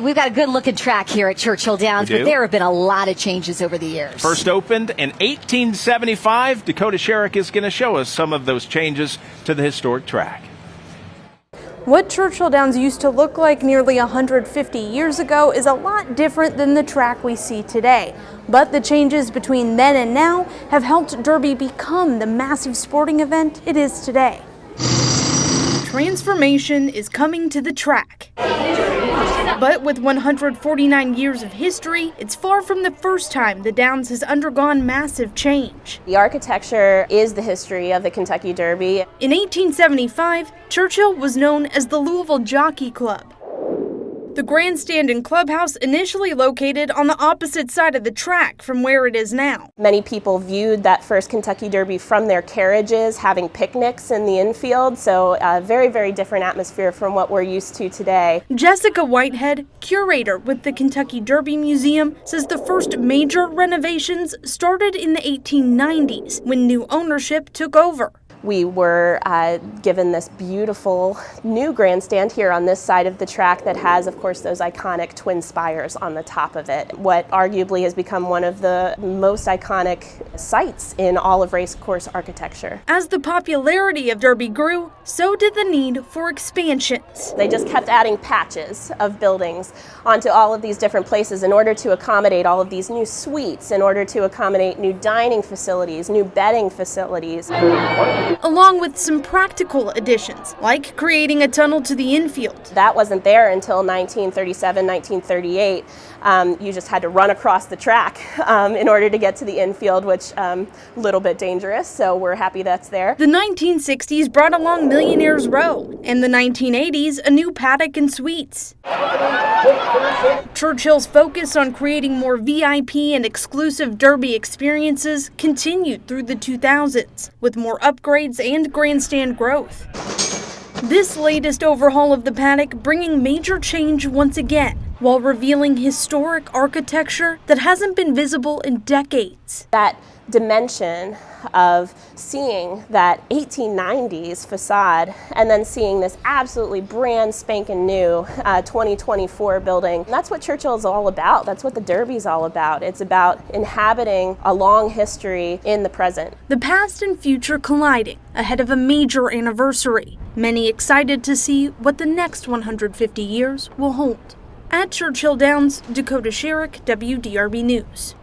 We've got a good-looking track here at Churchill Downs, but there have been a lot of changes over the years. First opened in 1875, Dakota Sherrick is going to show us some of those changes to the historic track. What Churchill Downs used to look like nearly 150 years ago is a lot different than the track we see today. But the changes between then and now have helped Derby become the massive sporting event it is today. Transformation is coming to the track. But with 149 years of history, it's far from the first time the Downs has undergone massive change. The architecture is the history of the Kentucky Derby. In 1875, Churchill was known as the Louisville Jockey Club. The grandstand and clubhouse initially located on the opposite side of the track from where it is now. Many people viewed that first Kentucky Derby from their carriages, having picnics in the infield, so a very, very different atmosphere from what we're used to today. Jessica Whitehead, curator with the Kentucky Derby Museum, says the first major renovations started in the 1890s when new ownership took over. We were given this beautiful new grandstand here on this side of the track that has, of course, those iconic twin spires on the top of it. What arguably has become one of the most iconic sites in all of racecourse architecture. As the popularity of Derby grew, so did the need for expansions. They just kept adding patches of buildings onto all of these different places in order to accommodate all of these new suites, in order to accommodate new dining facilities, new bedding facilities. Along with some practical additions, like creating a tunnel to the infield. That wasn't there until 1937, 1938. You just had to run across the track in order to get to the infield, which a little bit dangerous, so we're happy that's there. The 1960s brought along Millionaire's Row, and the 1980s a new paddock and suites. Churchill's focus on creating more VIP and exclusive Derby experiences continued through the 2000s, with more upgrades and grandstand growth. This latest overhaul of the paddock bringing major change once again, while revealing historic architecture that hasn't been visible in decades. That dimension of seeing that 1890s facade and then seeing this absolutely brand spanking new 2024 building. That's what Churchill is all about. That's what the Derby's all about. It's about inhabiting a long history in the present. The past and future colliding ahead of a major anniversary. Many excited to see what the next 150 years will hold. At Churchill Downs, Dakota Sherrick, WDRB News.